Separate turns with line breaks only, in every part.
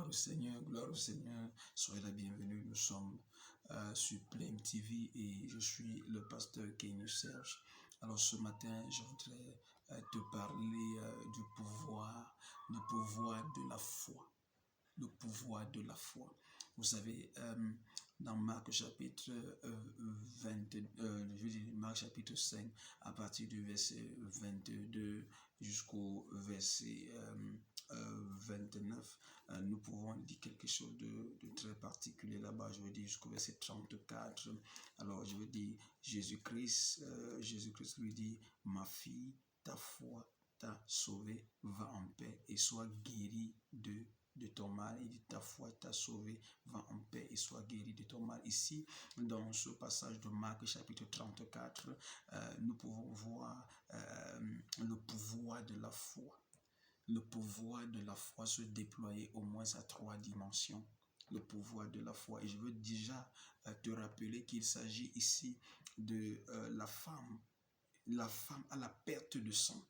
Gloire au Seigneur, gloire au Seigneur. Soyez la bienvenue. Nous sommes sur Play TV et je suis le pasteur Kenny Serge. Alors ce matin, je voudrais te parler du pouvoir de la foi. Le pouvoir de la foi. Vous savez, dans Marc chapitre Marc chapitre 5, à partir du verset 22 jusqu'au verset 29, nous pouvons dire quelque chose de très particulier là-bas. Je veux dire jusqu'au verset 34. Alors, je veux dire, Jésus-Christ lui dit, ma fille, ta foi t'a sauvée, va en paix et sois guérie de ton mal. Il dit, ta foi t'a sauvé, va en paix et sois guéri de ton mal. Ici, dans ce passage de Marc chapitre 34, nous pouvons voir le pouvoir de la foi. Le pouvoir de la foi se déployer au moins à 3 dimensions. Le pouvoir de la foi. Et je veux déjà te rappeler qu'il s'agit ici de la femme à la perte de sang.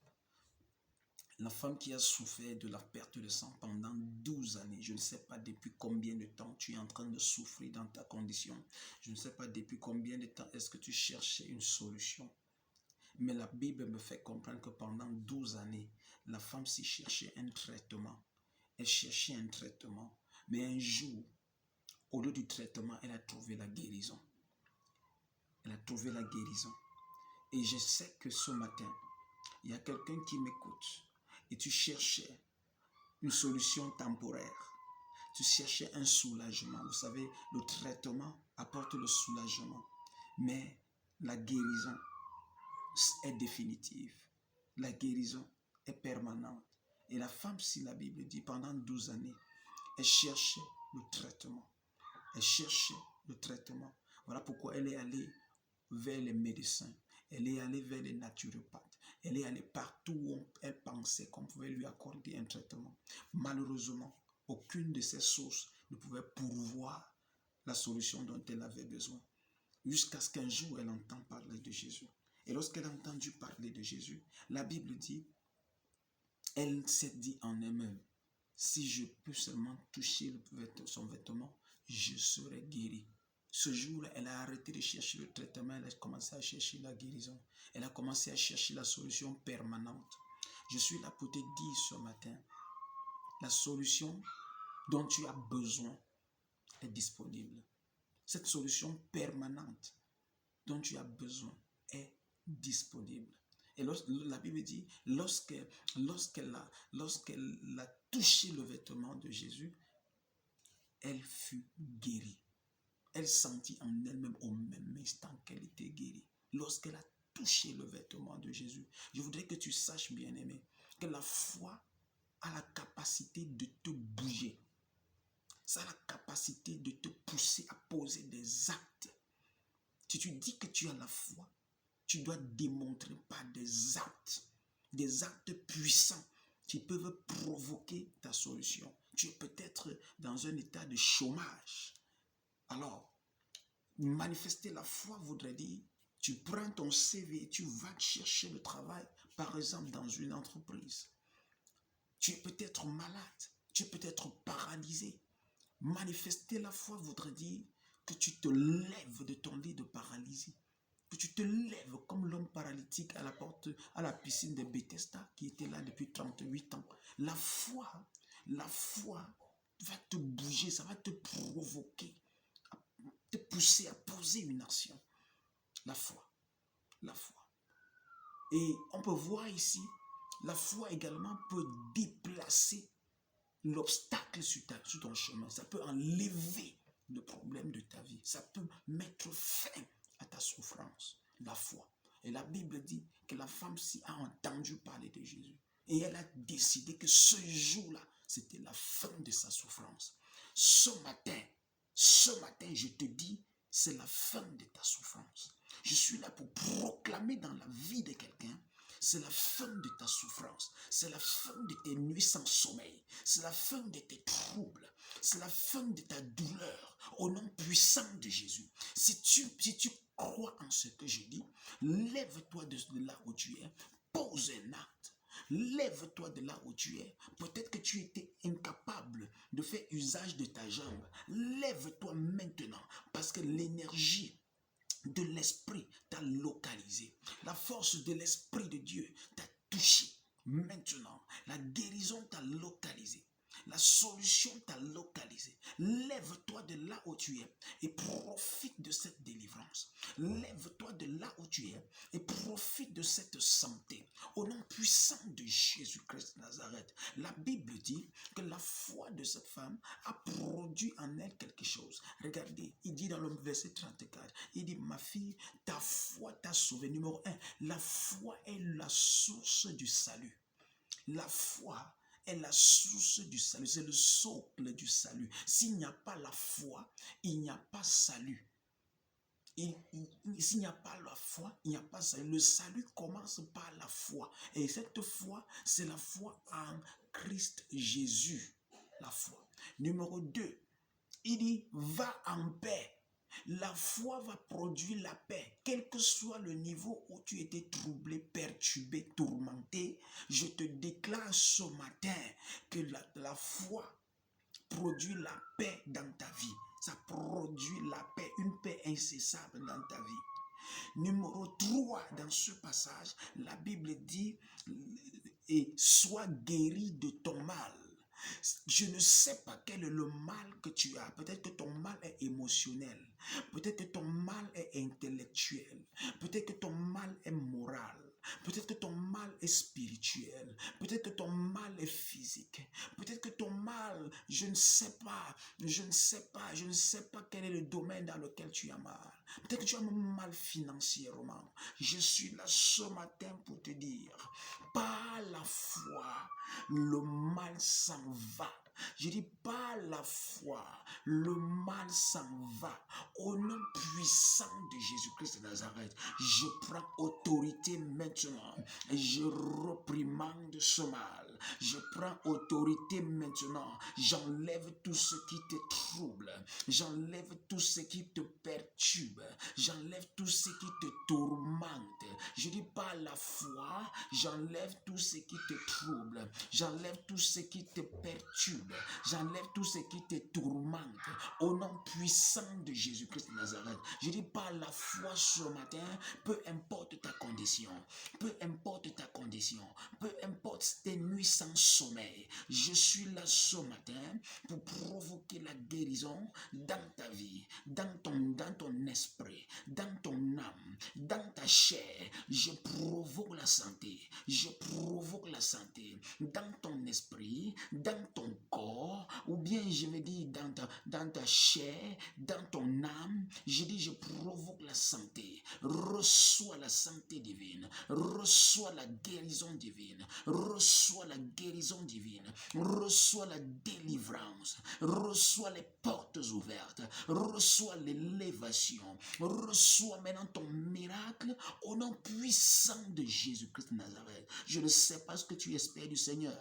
La femme qui a souffert de la perte de sang pendant 12 années. Je ne sais pas depuis combien de temps tu es en train de souffrir dans ta condition. Je ne sais pas depuis combien de temps est-ce que tu cherchais une solution. Mais la Bible me fait comprendre que pendant 12 années, la femme s'y cherchait un traitement. Elle cherchait un traitement. Mais un jour, au lieu du traitement, elle a trouvé la guérison. Elle a trouvé la guérison. Et je sais que ce matin, il y a quelqu'un qui m'écoute. Et tu cherchais une solution temporaire. Tu cherchais un soulagement. Vous savez, le traitement apporte le soulagement. Mais la guérison est définitive. La guérison est permanente. Et la femme, si la Bible dit, pendant 12 années, elle cherchait le traitement. Elle cherchait le traitement. Voilà pourquoi elle est allée vers les médecins. Elle est allée vers les naturopathes. Elle est allée partout où elle pensait qu'on pouvait lui accorder un traitement. Malheureusement, aucune de ces sources ne pouvait pourvoir la solution dont elle avait besoin. Jusqu'à ce qu'un jour, elle entend parler de Jésus. Et lorsqu'elle a entendu parler de Jésus, la Bible dit, elle s'est dit en elle-même, si je peux seulement toucher son vêtement, je serai guérie. Ce jour-là, elle a arrêté de chercher le traitement, elle a commencé à chercher la guérison. Elle a commencé à chercher la solution permanente. Je suis là pour te dire ce matin, la solution dont tu as besoin est disponible. Cette solution permanente dont tu as besoin est disponible. Et la Bible dit, lorsqu'elle a touché le vêtement de Jésus, elle fut guérie. Elle sentit en elle-même au même instant qu'elle était guérie. Lorsqu'elle a touché le vêtement de Jésus, je voudrais que tu saches, bien-aimé, que la foi a la capacité de te bouger. Ça a la capacité de te pousser à poser des actes. Si tu dis que tu as la foi, tu dois démontrer par des actes puissants qui peuvent provoquer ta solution. Tu es peut-être dans un état de chômage. Alors, manifester la foi voudrait dire, tu prends ton CV et tu vas chercher le travail, par exemple dans une entreprise. Tu es peut-être malade, tu es peut-être paralysé. Manifester la foi voudrait dire que tu te lèves de ton lit de paralysie, que tu te lèves comme l'homme paralytique à la porte, à la piscine de Bethesda qui était là depuis 38 ans. La foi va te bouger, ça va te provoquer, te pousser à poser une action. La foi. Et on peut voir ici, la foi également peut déplacer l'obstacle sur ton chemin. Ça peut enlever le problème de ta vie. Ça peut mettre fin à ta souffrance. La foi. Et la Bible dit que la femme-ci a entendu parler de Jésus. Et elle a décidé que ce jour-là, c'était la fin de sa souffrance. Ce matin, je te dis, c'est la fin de ta souffrance. Je suis là pour proclamer dans la vie de quelqu'un, c'est la fin de ta souffrance, c'est la fin de tes nuits sans sommeil, c'est la fin de tes troubles, c'est la fin de ta douleur, au nom puissant de Jésus. Si tu crois en ce que je dis, lève-toi de là où tu es, pose un acte. Lève-toi de là où tu es. Peut-être que tu étais incapable de faire usage de ta jambe. Lève-toi maintenant parce que l'énergie de l'esprit t'a localisé. La force de l'esprit de Dieu t'a touché. Maintenant, la guérison t'a localisé. La solution t'a localisé. Lève-toi de là où tu es et profite de cette délivrance. Lève-toi de là où tu es et profite de cette santé. Au nom puissant de Jésus-Christ de Nazareth, la Bible dit que la foi de cette femme a produit en elle quelque chose. Regardez, il dit dans le verset 34, il dit, ma fille, ta foi t'a sauvé. Numéro 1, la foi est la source du salut. La foi est la source du salut. C'est le socle du salut. S'il n'y a pas la foi, il n'y a pas salut. S'il n'y a pas la foi, il n'y a pas salut. Le salut commence par la foi. Et cette foi, c'est la foi en Christ Jésus. La foi. Numéro 2, il dit, va en paix. La foi va produire la paix. Quel que soit le niveau où tu étais troublé, perturbé, tourmenté, je te déclare ce matin que la foi produit la paix dans ta vie. Ça produit la paix, une paix incessable dans ta vie. Numéro 3, dans ce passage, la Bible dit, et sois guéri de ton mal. Je ne sais pas quel est le mal que tu as. Peut-être que ton mal est émotionnel. Peut-être que ton mal est intellectuel. Peut-être que ton mal est moral. Peut-être que ton mal est spirituel. Peut-être que ton mal est physique. Peut-être que ton mal, je ne sais pas quel est le domaine dans lequel tu as mal. Peut-être que tu as mal financièrement. Je suis là ce matin pour te dire, par la foi, le mal s'en va. Je dis par la foi, le mal s'en va. Au nom puissant de Jésus-Christ de Nazareth, je prends autorité maintenant et je reprimande ce mal. Je prends autorité maintenant. J'enlève tout ce qui te trouble. J'enlève tout ce qui te perturbe. J'enlève tout ce qui te tourmente. Je dis par la foi, j'enlève tout ce qui te trouble. J'enlève tout ce qui te perturbe. J'enlève tout ce qui te tourmente. Au nom puissant de Jésus-Christ de Nazareth, je dis par la foi ce matin, peu importe ta condition, peu importe ta condition, peu importe tes nuits sans sommeil, je suis là ce matin pour provoquer la guérison dans ta vie, dans ton esprit, dans ton âme, dans ta chair. Je provoque la santé, je provoque la santé dans ton esprit, dans ton corps, ou bien je vais dire dans ta chair, dans ton âme. Je dis, je provoque la santé. Reçois la santé divine, reçois la guérison divine, reçois la guérison divine, reçois la délivrance, reçois les portes ouvertes, reçois l'élévation, reçois maintenant ton miracle au nom puissant de Jésus-Christ de Nazareth. Je ne sais pas ce que tu espères du Seigneur,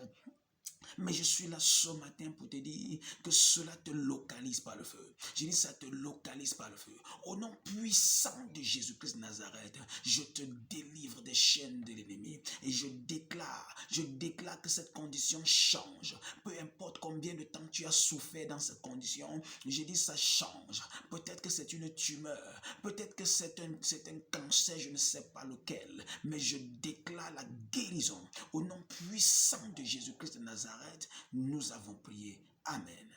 mais je suis là ce matin pour te dire que cela te localise par le feu. Je dis ça te localise par le feu. Au nom puissant de Jésus-Christ de Nazareth, je te délivre des chaînes de l'ennemi et je déclare que cette condition change. Peu importe combien de temps tu as souffert dans cette condition, je dis ça change. Peut-être que c'est une tumeur, peut-être que c'est un cancer, je ne sais pas lequel, mais je déclare la guérison. Au nom puissant de Jésus-Christ de Nazareth, nous avons prié. Amen.